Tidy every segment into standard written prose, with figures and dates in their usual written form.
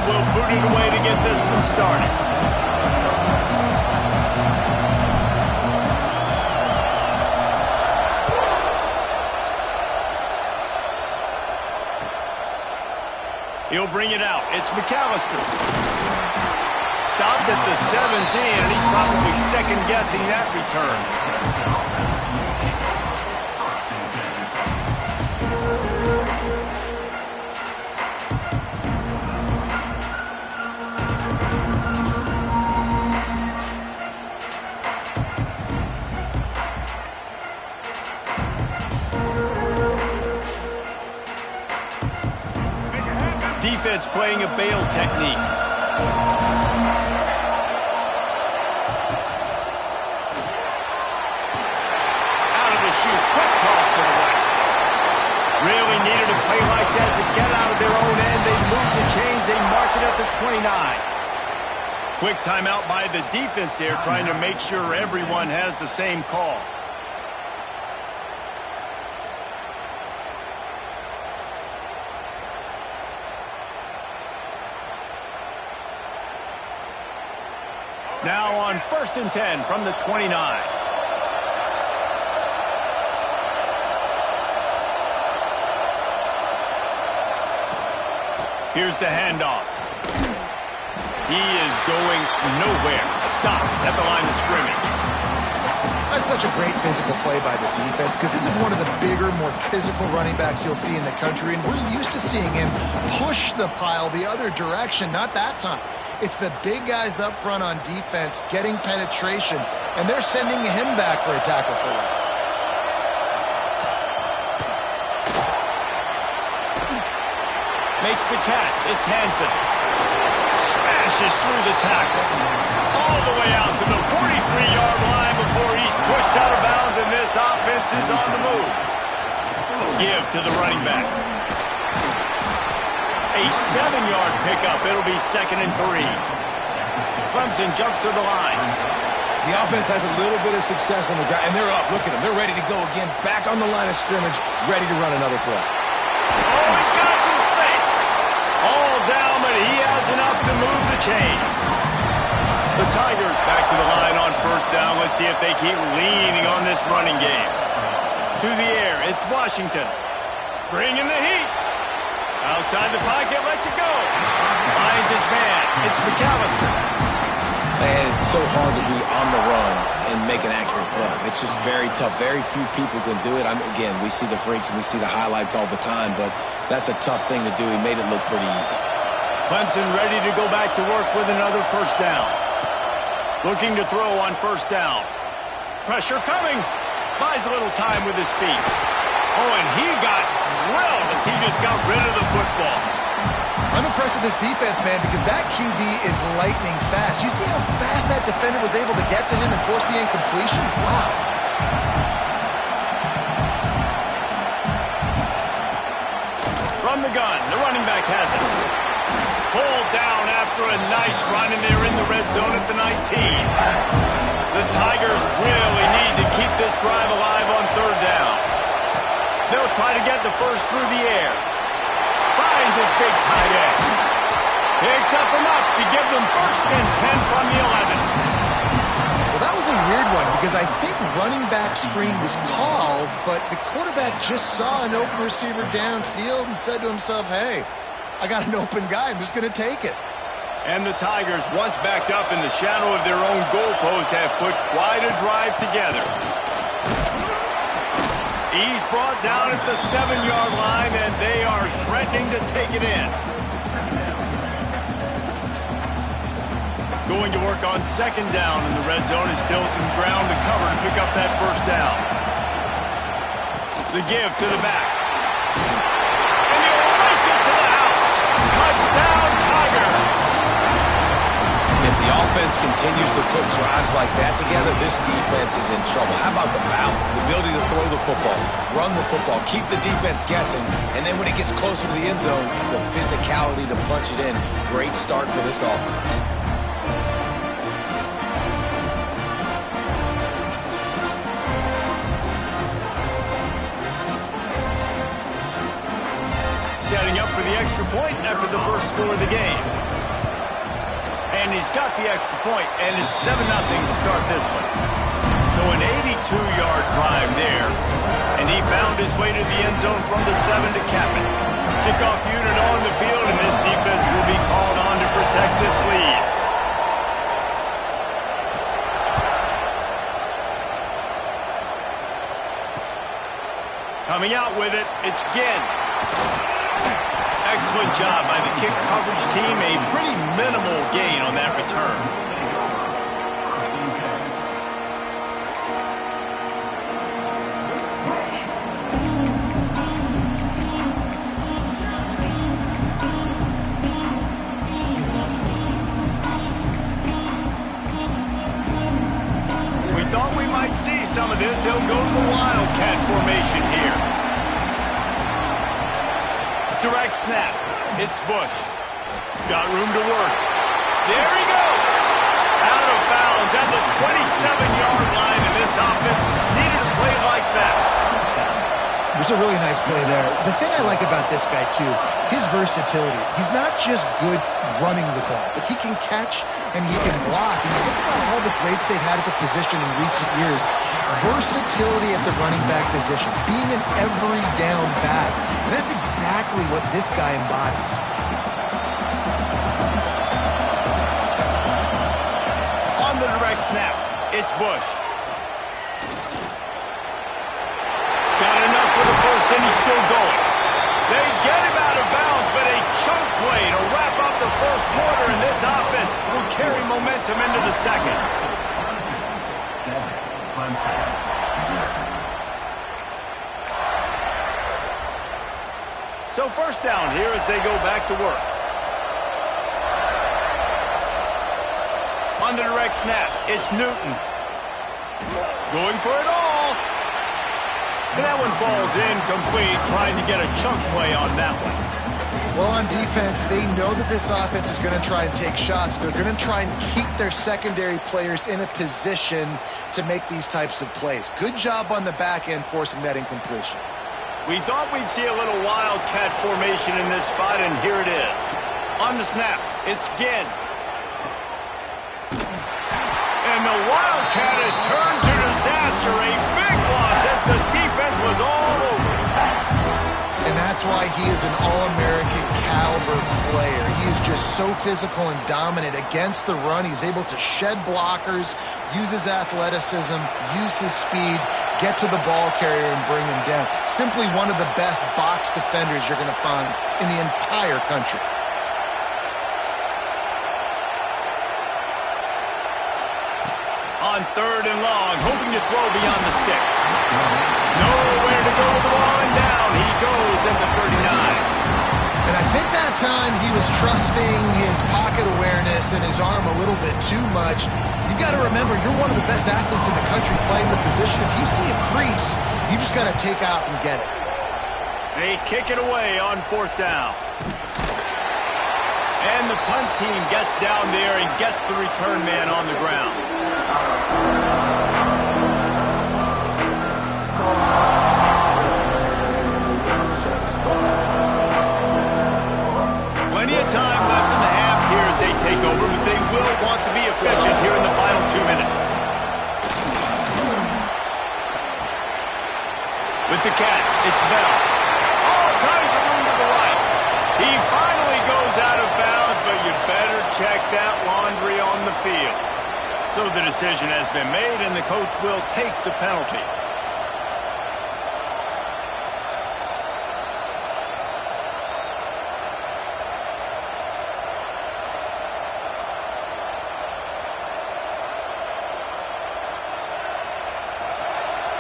will boot it away to get this one started. He'll bring it out. It's McAllister. Stopped at the 17, and he's probably second-guessing that return. Defense playing a bail technique. Out of the chute, quick cross to the right. Really needed a play like that to get out of their own end. They moved the chains, they mark it at the 29. Quick timeout by the defense there, trying to make sure everyone has the same call. Now on 1st and 10 from the 29. Here's the handoff. He is going nowhere. Stop at the line of scrimmage. That's such a great physical play by the defense because this is one of the bigger, more physical running backs you'll see in the country, and we're used to seeing him push the pile the other direction, not that time. It's the big guys up front on defense getting penetration, and they're sending him back for a tackle for loss. Makes the catch. It's Hansen. Smashes through the tackle. All the way out to the 43-yard line before he's pushed out of bounds, and this offense is on the move. Give to the running back. A 7-yard pickup. It'll be 2nd and 3. Clemson jumps to the line. The offense has a little bit of success on the ground, and they're up. Look at them. They're ready to go again. Back on the line of scrimmage, ready to run another play. Oh, he's got some space. All down, but he has enough to move the chains. The Tigers back to the line on 1st down. Let's see if they keep leaning on this running game. To the air, it's Washington. Bringing the heat. Outside the pocket, lets it go. Finds his man. It's McAllister. Man, it's so hard to be on the run and make an accurate throw. It's just very tough. Very few people can do it. Again, we see the freaks and we see the highlights all the time, but that's a tough thing to do. He made it look pretty easy. Clemson ready to go back to work with another 1st down. Looking to throw on 1st down. Pressure coming. Buys a little time with his feet. Oh, and he got drilled as he just got rid of the football. I'm impressed with this defense, man, because that QB is lightning fast. You see how fast that defender was able to get to him and force the incompletion? Wow. From the gun, the running back has it. Pulled down after a nice run, and they're in the red zone at the 19. The Tigers really need to keep this drive alive on 3rd down. They'll try to get the first through the air. Finds his big tight end. Picks up enough to give them 1st and 10 from the 11. Well, that was a weird one because I think running back screen was called, but the quarterback just saw an open receiver downfield and said to himself, hey, I got an open guy. I'm just going to take it. And the Tigers, once backed up in the shadow of their own goalpost, have put quite a drive together. He's brought down at the 7-yard line, and they are threatening to take it in. Going to work on 2nd down in the red zone. Is still some ground to cover to pick up that 1st down. The give to the back. And he'll race it to the house. Touchdown, Tigers. If the offense continues to put drives like that together, this defense is in trouble. How about the balance, the ability to throw the football, run the football, keep the defense guessing, and then when it gets closer to the end zone, the physicality to punch it in. Great start for this offense. setting up for the extra point after the first score of the game. And he's got the extra point, and it's 7-0 to start this one. So an 82-yard drive there, and he found his way to the end zone from the 7 to cap it. Kickoff unit on the field, and this defense will be called on to protect this lead. Coming out with it, it's Ginn. Excellent job by the kick coverage team. A pretty minimal gain on that return. We thought we might see some of this. They'll go to the Wildcat formation here. Direct snap. It's Bush. Got room to work. There he goes. Out of bounds at the 27-yard line, and this offense needed a play like that. It was a really nice play there. The thing I like about this guy, too, his versatility. He's not just good running the ball, but he can catch and he can block. And you think about all the greats they've had at the position in recent years. Versatility at the running back position, being an every down back. And that's exactly what this guy embodies. On the direct snap, it's Bush. Got enough for the first, and he's still going. They get him out of bounds, but a chunk play to wrap up the first quarter, and this offense will carry momentum into the second. So first down here as they go back to work. On the direct snap, it's Newton. Going for it all. And that one falls incomplete, trying to get a chunk play on that one. Well, on defense, they know that this offense is going to try and take shots. They're going to try and keep their secondary players in a position to make these types of plays. Good job on the back end forcing that incompletion. We thought we'd see a little Wildcat formation in this spot, and here it is. On the snap, it's Ginn. And the Wildcat has turned to disaster. A big loss as the defense was all over. And that's why he is an All-American caliber player. He is just so physical and dominant against the run. He's able to shed blockers, use his athleticism, use his speed, get to the ball carrier and bring him down. Simply one of the best box defenders you're going to find in the entire country. On third and long, hoping to throw beyond the sticks. Nowhere to go with the ball, and down he goes at the 39. And I think that time he was trusting his pocket awareness and his arm a little bit too much. You've got to remember, you're one of the best athletes in the country playing the position. If you see a crease, you just got to take off and get it. They kick it away on fourth down. And the punt team gets down there and gets the return man on the ground. Plenty of time left in the half here as they take over, but they will want to be efficient here in the final 2 minutes. With the catch, it's Bell. All kinds of room to the right. He finally goes out of bounds, but you better check that laundry on the field. So the decision has been made, and the coach will take the penalty.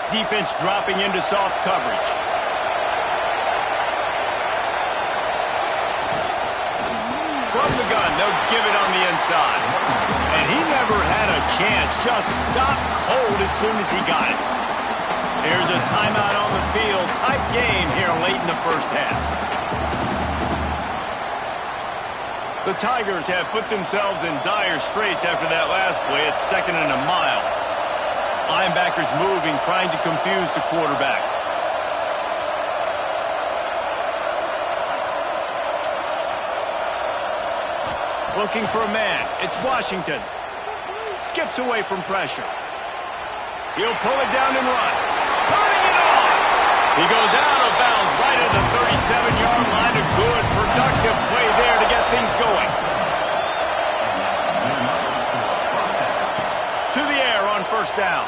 Defense dropping into soft coverage. From the gun, they'll give it on the inside. And he never had a chance, just stopped cold as soon as he got it. Here's a timeout on the field. Tight game here late in the first half. The Tigers have put themselves in dire straits after that last play. It's 2nd and a mile. Linebackers moving, trying to confuse the quarterback. Looking for a man. It's Washington. Skips away from pressure. He'll pull it down and run. Turning it on. He goes out of bounds right at the 37-yard line. A good, productive play there to get things going. To the air on first down.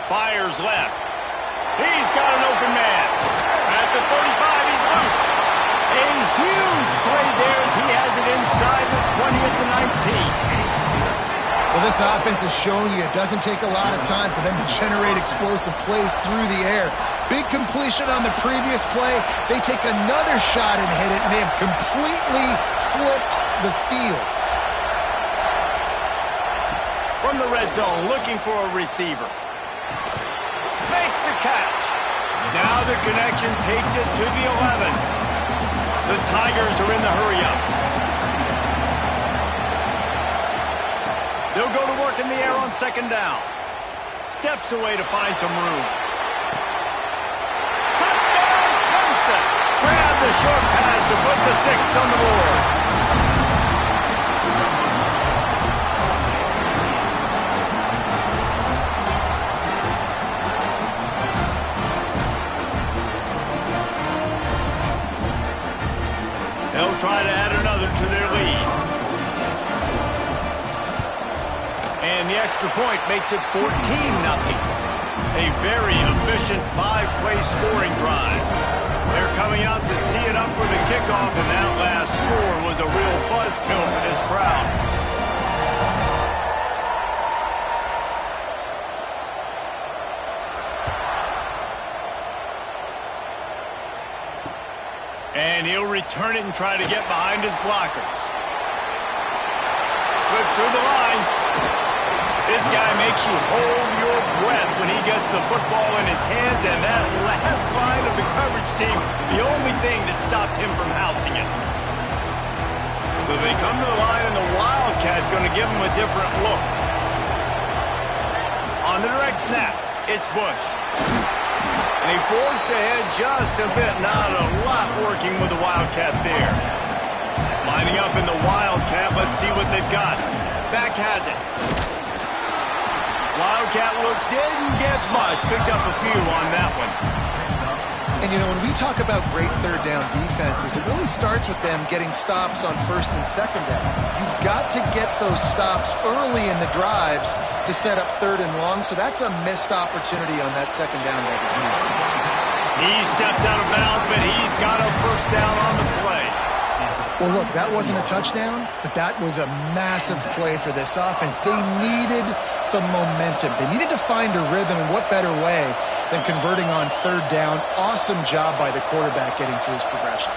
Fires left. He's got an open man. At the 35, he's loose. A huge play there as he has it inside the 20 at the 19. Well, this offense has shown you it doesn't take a lot of time for them to generate explosive plays through the air. Big completion on the previous play. They take another shot and hit it, and they have completely flipped the field. From the red zone, looking for a receiver. Makes the catch. Now the connection takes it to the 11. The Tigers are in the hurry-up. They'll go to work in the air on second down. Steps away to find some room. Touchdown, Clemson. Grab the short pass to put the 6 on the board. They'll try to add another to their lead. And the extra point makes it 14-0. A very efficient 5-play scoring drive. They're coming out to tee it up for the kickoff, and that last score was a real buzzkill for this crowd. And he'll return it and try to get behind his blockers. Slips through the line. This guy makes you hold your breath when he gets the football in his hands, and that last line of the coverage team, the only thing that stopped him from housing it. So they come to the line, and the Wildcat going to give him a different look. On the direct snap, it's Bush. And he forced ahead just a bit. Not a lot working with the Wildcat there. Lining up in the Wildcat. Let's see what they've got. Back has it. Wildcat look didn't get much. Picked up a few on that one. And, you know, when we talk about great third down defenses, it really starts with them getting stops on first and second down. You've got to get those stops early in the drives to set up third and long, so that's a missed opportunity on that second down by this defense. He steps out of bounds, but he's got a first down on the play. Well, look, that wasn't a touchdown, but that was a massive play for this offense. They needed some momentum. They needed to find a rhythm, and what better way than converting on third down. Awesome job by the quarterback getting through his progression.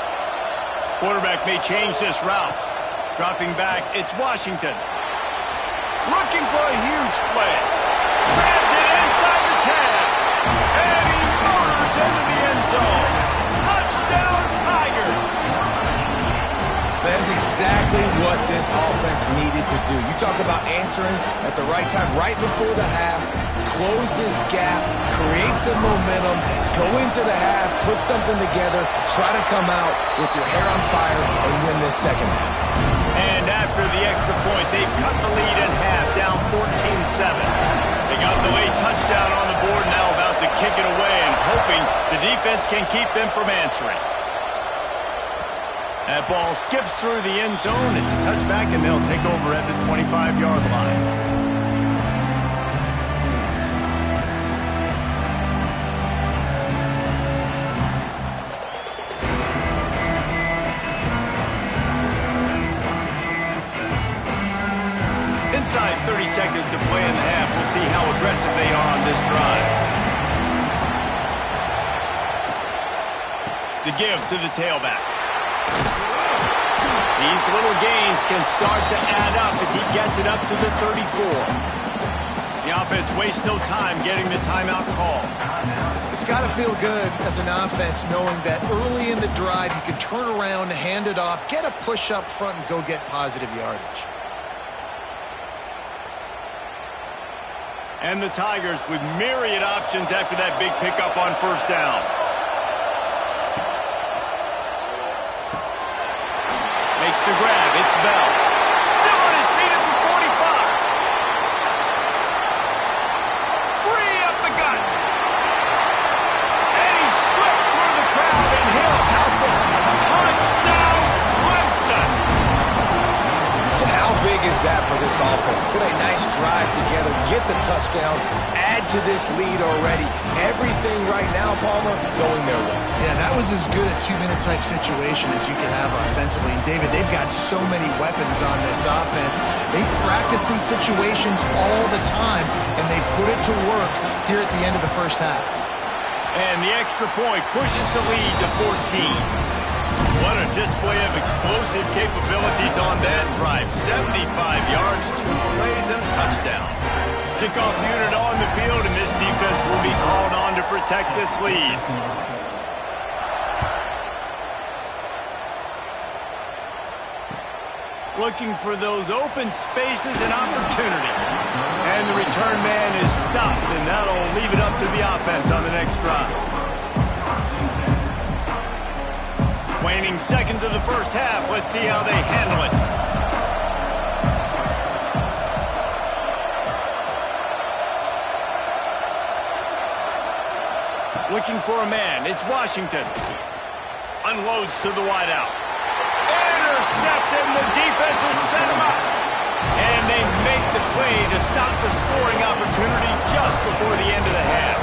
Quarterback may change this route. Dropping back, it's Washington. Looking for a huge play. Grabs it inside the 10. And he motors into the end zone. Touchdown, Tigers. That's exactly what this offense needed to do. You talk about answering at the right time, right before the half, close this gap, create some momentum, go into the half, put something together, try to come out with your hair on fire and win this second half. And after the extra point, they've cut the lead in half, down 14-7. They got the late touchdown on the board, now about to kick it away and hoping the defense can keep them from answering. That ball skips through the end zone. It's a touchback, and they'll take over at the 25-yard line. Inside 30 seconds to play in the half. We'll see how aggressive they are on this drive. The give to the tailback. These little gains can start to add up as he gets it up to the 34. The offense wastes no time getting the timeout call. It's got to feel good as an offense knowing that early in the drive you can turn around, hand it off, get a push up front, and go get positive yardage. And the Tigers with myriad options after that big pickup on first down. Makes the grab. It's Bell. that for this offense. Put a nice drive together, get the touchdown, add to this lead already. Everything right now, Palmer, going their way. Yeah, that was as good a two-minute type situation as you could have offensively. And David, they've got so many weapons on this offense. They practice these situations all the time, and they put it to work here at the end of the first half. And the extra point pushes the lead to 14. What a display of explosive capabilities on that drive. 75 yards, 2 plays, and a touchdown. Kickoff unit on the field, and this defense will be called on to protect this lead. Looking for those open spaces and opportunity. And the return man is stopped, and that'll leave it up to the offense on the next drive. Waning seconds of the first half. Let's see how they handle it. Looking for a man. It's Washington. Unloads to the wideout. Intercepted, and the defense has set him up. And they make the play to stop the scoring opportunity just before the end of the half.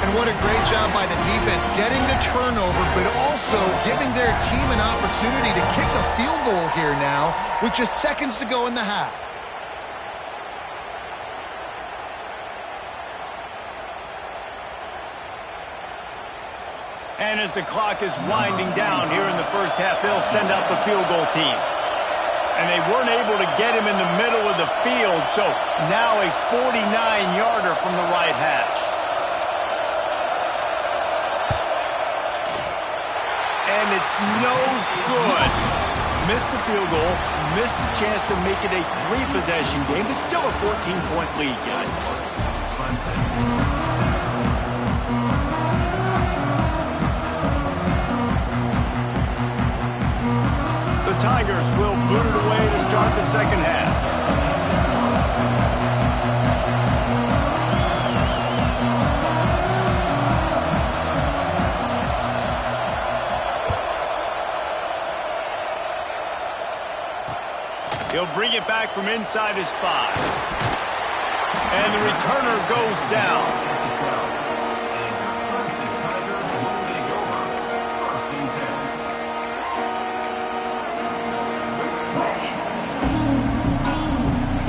And what a great job by the defense getting the turnover, but also giving their team an opportunity to kick a field goal here now with just seconds to go in the half. And as the clock is winding down here in the first half, they'll send out the field goal team. And they weren't able to get him in the middle of the field, so now a 49-yarder from the right hash. And it's no good. Missed the field goal, missed the chance to make it a 3-possession game, but still a 14-point lead, guys. The Tigers will boot it away to start the second half. He'll bring it back from inside his 5. And the returner goes down.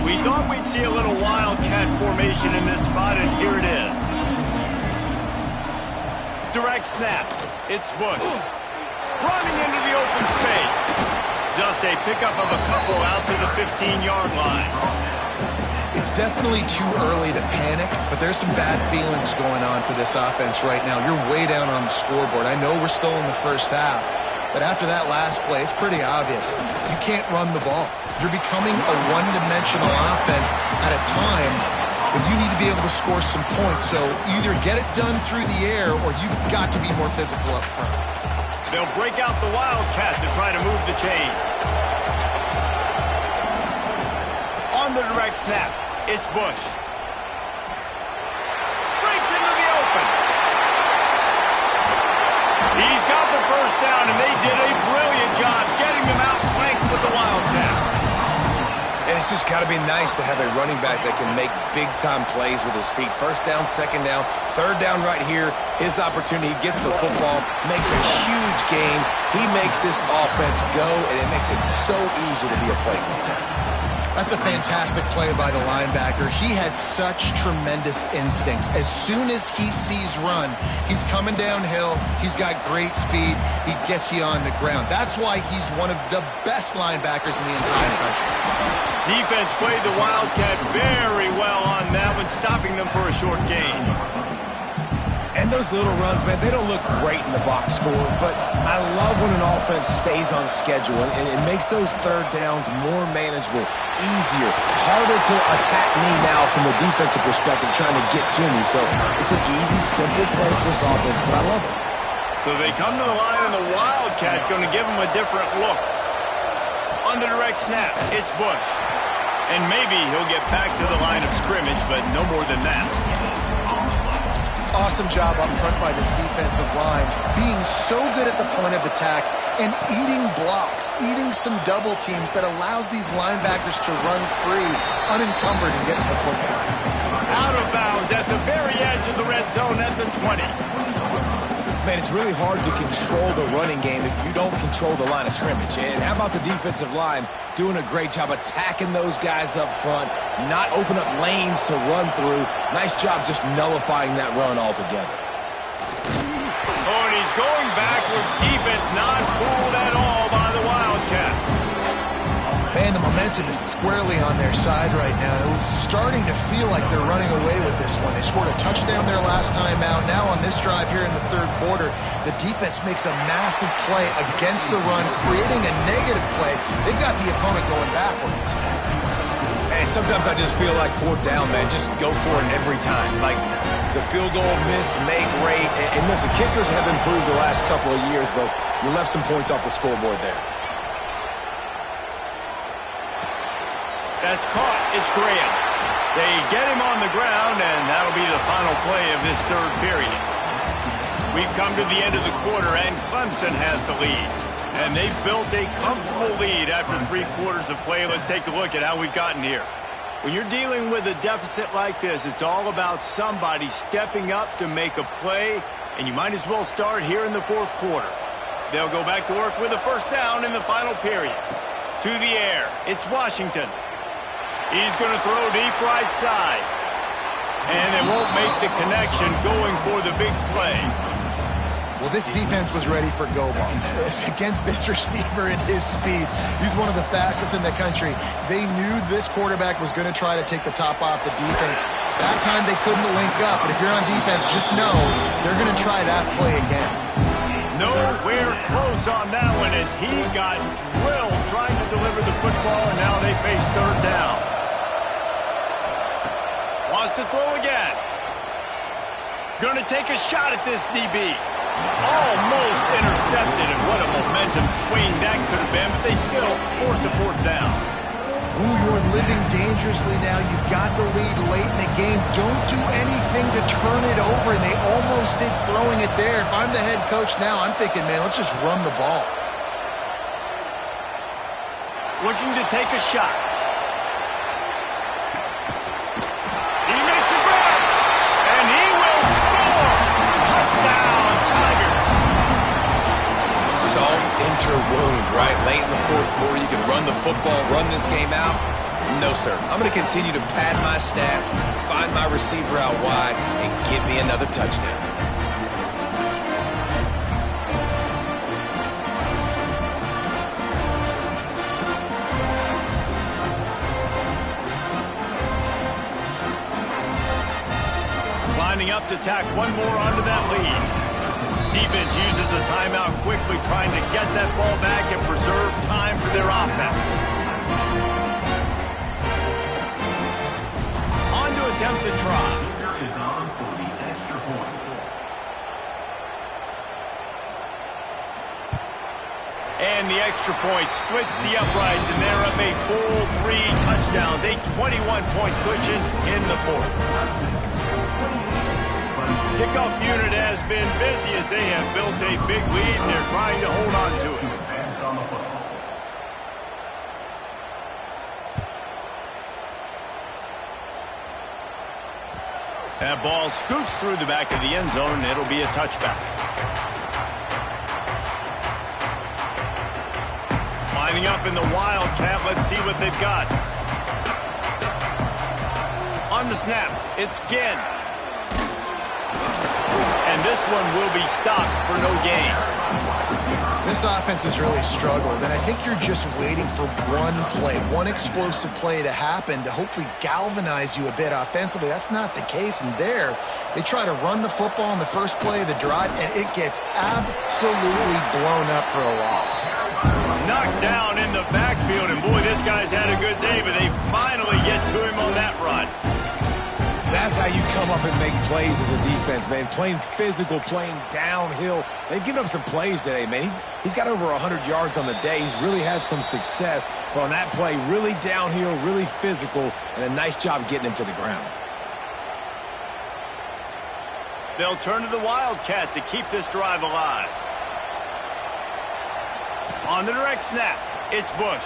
We thought we'd see a little wildcat formation in this spot, and here it is. Direct snap. It's Bush. Running into the open space. Just a pickup of a couple out to the 15-yard line. It's definitely too early to panic, but there's some bad feelings going on for this offense right now. You're way down on the scoreboard. I know we're still in the first half, but after that last play, it's pretty obvious. You can't run the ball. You're becoming a one-dimensional offense at a time when you need to be able to score some points. So either get it done through the air or you've got to be more physical up front. They'll break out the Wildcat to try to move the chains. On the direct snap, it's Bush. Breaks into the open. He's got the first down, and they did a brilliant job getting them out flanked with the Wildcat. And it's just got to be nice to have a running back that can make big-time plays with his feet. First down, second down, third down right here. His opportunity, he gets the football, makes a huge gain. He makes this offense go, and it makes it so easy to be a playmaker. That's a fantastic play by the linebacker. He has such tremendous instincts. As soon as he sees run, he's coming downhill. He's got great speed. He gets you on the ground. That's why he's one of the best linebackers in the entire country. Defense played the Wildcat very well on that one, stopping them for a short gain. And those little runs, man, they don't look great in the box score, but I love when an offense stays on schedule, and it makes those third downs more manageable, easier, harder to attack me now from the defensive perspective trying to get to me. So it's an easy, simple play for this offense, but I love it. So they come to the line, and the Wildcat going to give them a different look. On the direct snap, it's Bush. And maybe he'll get back to the line of scrimmage, but no more than that. Awesome job up front by this defensive line, being so good at the point of attack and eating blocks, eating some double teams that allows these linebackers to run free, unencumbered, and get to the football. Out of bounds at the very edge of the red zone at the 20. Man, it's really hard to control the running game if you don't control the line of scrimmage. And how about the defensive line doing a great job attacking those guys up front, not open up lanes to run through. Nice job just nullifying that run altogether. Oh, and he's going backwards. Defense not fooled at all by the Wildcat. Man, the momentum is squarely on their side right now. It was starting to feel like they're running away with this one. They scored a touchdown their last time out. Now on this drive here in the third quarter, the defense makes a massive play against the run, creating a negative play. They've got the opponent going backwards. Hey, sometimes I just feel like fourth down, man. Just go for it every time. Like the field goal miss, make rate. And listen, kickers have improved the last couple of years, but you left some points off the scoreboard there. That's caught. It's Graham. They get him on the ground, and that'll be the final play of this third period. We've come to the end of the quarter, and Clemson has the lead. And they've built a comfortable lead after 3 quarters of play. Let's take a look at how we've gotten here. When you're dealing with a deficit like this, it's all about somebody stepping up to make a play, and you might as well start here in the fourth quarter. They'll go back to work with a first down in the final period. To the air, it's Washington. He's going to throw deep right side. And it won't make the connection going for the big play. Well, this defense was ready for go balls against this receiver and his speed. He's one of the fastest in the country. They knew this quarterback was going to try to take the top off the defense. That time they couldn't link up, but if you're on defense, just know they're going to try that play again. Nowhere close on that one as he got drilled trying to deliver the football, and now they face third down. Wants to throw again. Going to take a shot at this DB. Almost intercepted, and what a momentum swing that could have been, but they still force a fourth down. Ooh, you're living dangerously now. You've got the lead late in the game. Don't do anything to turn it over, and they almost did throwing it there. If I'm the head coach now, I'm thinking, man, let's just run the ball. Looking to take a shot. He makes a grab, and he will score. Touchdown, Tigers. Salt into wound, right? Late in the fourth quarter, you can run the football, run this game out. No, sir. I'm going to continue to pad my stats, find my receiver out wide, and get me another touchdown. Lining up to tack one more onto that lead. Defense uses a timeout quickly, trying to get that ball back and preserve time for their offense. On to attempt the try. Is on for the extra point. And the extra point splits the uprights, and they're up a full 3 touchdowns, a 21-point cushion in the fourth. Kickoff unit has been busy as they have built a big lead, and they're trying to hold on to it. That ball scoots through the back of the end zone, and it'll be a touchback. Lining up in the Wildcat, let's see what they've got. On the snap, it's Ginn. And this one will be stopped for no gain. This offense has really struggled, and I think you're just waiting for one play, one explosive play to happen to hopefully galvanize you a bit offensively. That's not the case, and there, they try to run the football in the first play of the drive, and it gets absolutely blown up for a loss. Knocked down in the backfield, and boy, this guy's had a good day, but they finally get to him on that run. That's how you come up and make plays as a defense, man. Playing physical, playing downhill. They've given up some plays today, man. He's got over 100 yards on the day. He's really had some success. But on that play, really downhill, really physical, and a nice job getting him to the ground. They'll turn to the Wildcat to keep this drive alive. On the direct snap, it's Bush.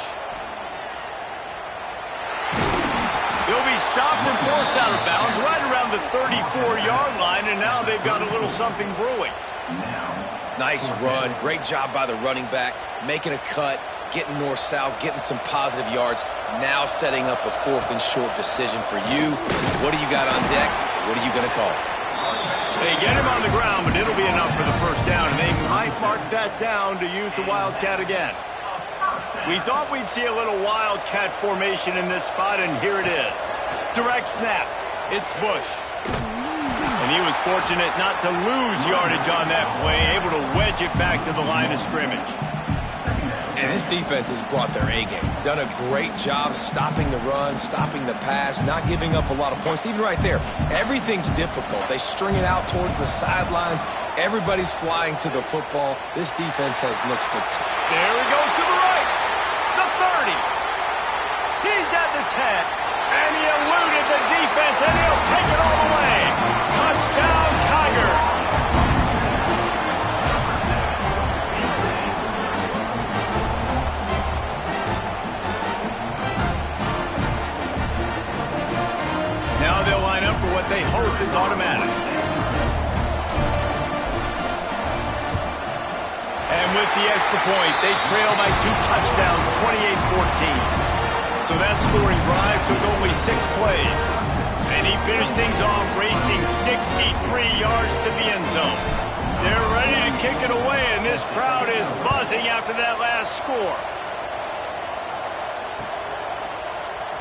He'll be stopped and forced out of bounds right around the 34-yard line, and now they've got a little something brewing. Nice run. Great job by the running back, making a cut, getting north-south, getting some positive yards. Now setting up a 4th and short decision for you. What do you got on deck? What are you going to call? They get him on the ground, but it'll be enough for the first down, and they might mark that down to use the Wildcat again. We thought we'd see a little Wildcat formation in this spot, and here it is. Direct snap. It's Bush. And he was fortunate not to lose yardage on that play, able to wedge it back to the line of scrimmage. And this defense has brought their A-game. Done a great job stopping the run, stopping the pass, not giving up a lot of points. Even right there, everything's difficult. They string it out towards the sidelines. Everybody's flying to the football. This defense has looked spectacular. There he goes to the right. The 30. He's at the 10. And he eluded the defense, and he'll take it all the way. Touchdown, Tiger. Now they'll line up for what they hope is automatic. And with the extra point, they trail by 2 touchdowns, 28-14. So that scoring drive took only 6 plays. And he finished things off racing 63 yards to the end zone. They're ready to kick it away, and this crowd is buzzing after that last score.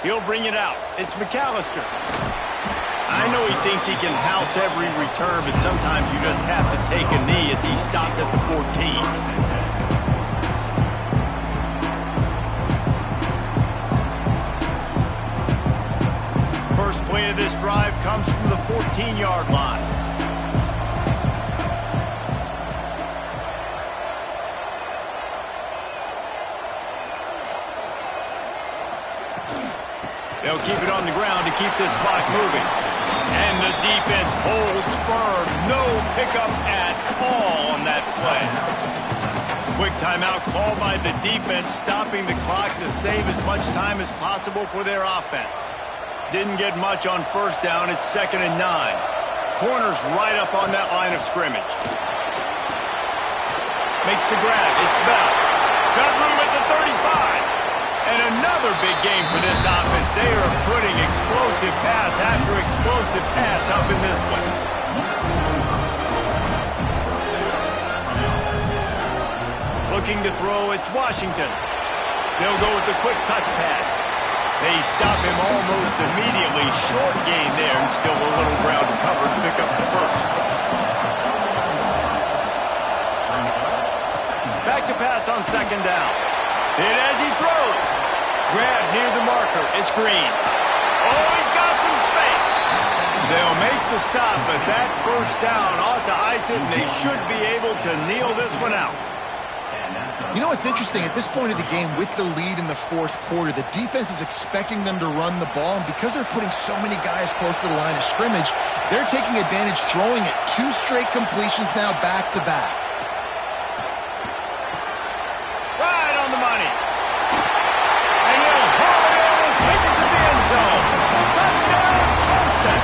He'll bring it out. It's McAllister. I know he thinks he can house every return, but sometimes you just have to take a knee as he stopped at the 14. First play of this drive comes from the 14-yard line. They'll keep it on the ground to keep this clock moving. And the defense holds firm. No pickup at all on that play. Quick timeout called by the defense, stopping the clock to save as much time as possible for their offense. Didn't get much on first down. It's 2nd and 9. Corner's right up on that line of scrimmage. Makes the grab. It's Bell. Got room at the 35. And another big game for this offense. They are putting explosive pass after explosive pass up in this one. Looking to throw, it's Washington. They'll go with the quick touch pass. They stop him almost immediately. Short gain there, and still a little ground to cover to pick up the first. Back to pass on 2nd down. Hit as he throws. Grab near the marker. It's Green. Oh, he's got some space. They'll make the stop, but that first down ought to ice it, and they should be able to kneel this one out. You know what's interesting? At this point of the game, with the lead in the 4th quarter, the defense is expecting them to run the ball, and because they're putting so many guys close to the line of scrimmage, they're taking advantage, throwing it. 2 straight completions now back-to-back. Right on the money. And he'll haul it in and take it to the end zone. Touchdown, Clemson.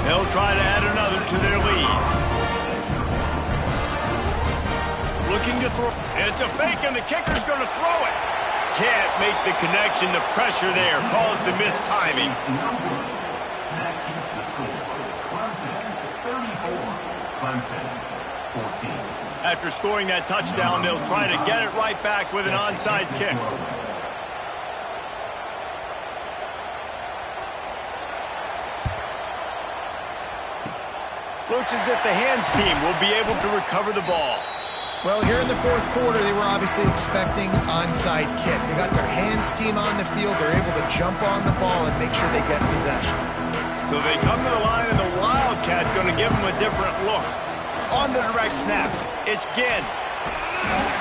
They'll try to add another to their lead. Looking to throw. It's a fake, and the kicker's going to throw it. Can't make the connection. The pressure there caused the missed timing. That keeps the score. Clemson 34, Clemson 14. After scoring that touchdown, they'll try to get it right back with an onside kick. Looks as if the hands team will be able to recover the ball. Well, here in the fourth quarter, they were obviously expecting onside kick. They got their hands team on the field. They're able to jump on the ball and make sure they get possession. So they come to the line, and the Wildcat going to give them a different look. On the direct snap, it's Ginn.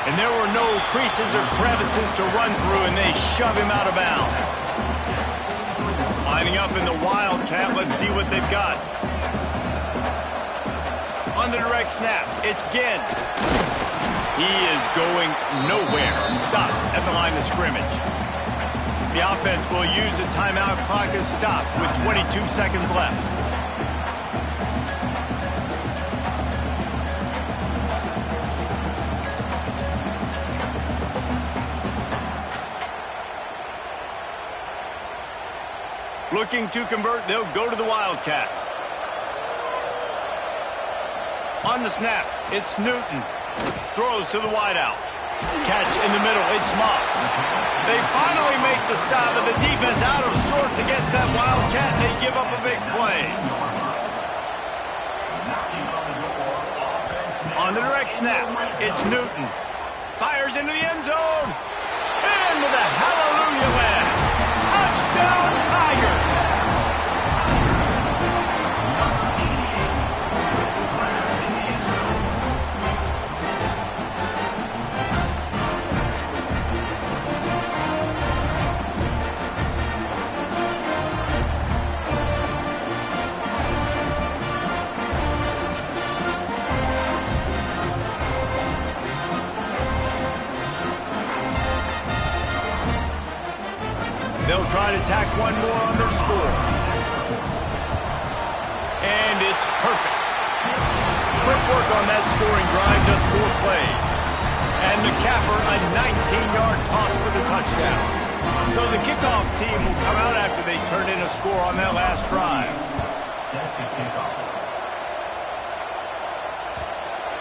And there were no creases or crevices to run through, and they shove him out of bounds. Lining up in the Wildcat, let's see what they've got. On the direct snap, it's Ginn. He is going nowhere. Stop at the line of scrimmage. The offense will use a timeout. Clock is stopped with 22 seconds left. Looking to convert, they'll go to the Wildcat. On the snap, it's Newton. Throws to the wideout. Catch in the middle, it's Moss. They finally make the stop, and the defense out of sorts against that Wildcat, and they give up a big play. On the direct snap, it's Newton. Fires into the end zone. Into the hallelujah land. Touchdown, Tigers! They'll try to tack one more on their score. And it's perfect. Quick work on that scoring drive, just 4 plays. And the capper, a 19-yard toss for the touchdown. So the kickoff team will come out after they turn in a score on that last drive.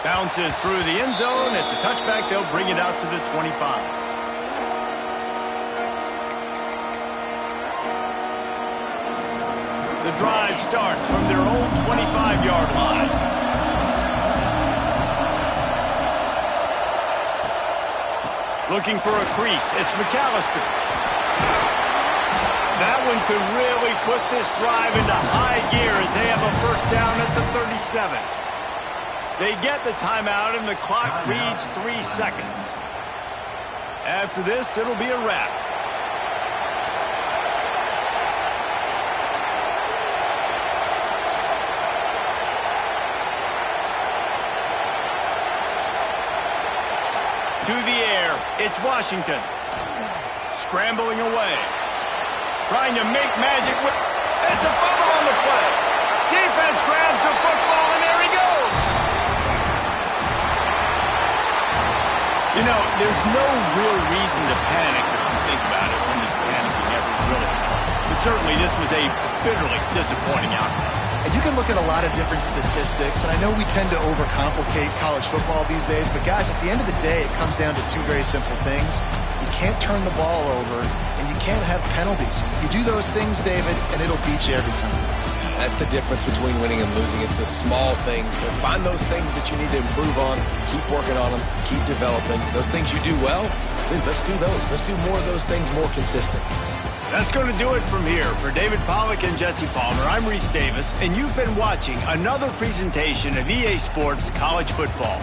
Bounces through the end zone. It's a touchback. They'll bring it out to the 25. The drive starts from their own 25-yard line. Looking for a crease. It's McAllister. That one could really put this drive into high gear as they have a first down at the 37. They get the timeout, and the clock reads 3 seconds. After this, it'll be a wrap. To the air, it's Washington. Scrambling away. Trying to make magic with... It's a fumble on the play. Defense grabs the football, and there he goes. You know, there's no real reason to panic if you think about it when this panicking ever really comes. But certainly this was a bitterly disappointing outcome. And you can look at a lot of different statistics, and I know we tend to overcomplicate college football these days, but guys, at the end of the day, it comes down to 2 very simple things. You can't turn the ball over, and you can't have penalties. You do those things, David, and it'll beat you every time. That's the difference between winning and losing. It's the small things, but find those things that you need to improve on, keep working on them, keep developing. Those things you do well, let's do those. Let's do more of those things more consistent. That's going to do it from here. For David Pollack and Jesse Palmer, I'm Reese Davis, and you've been watching another presentation of EA Sports College Football.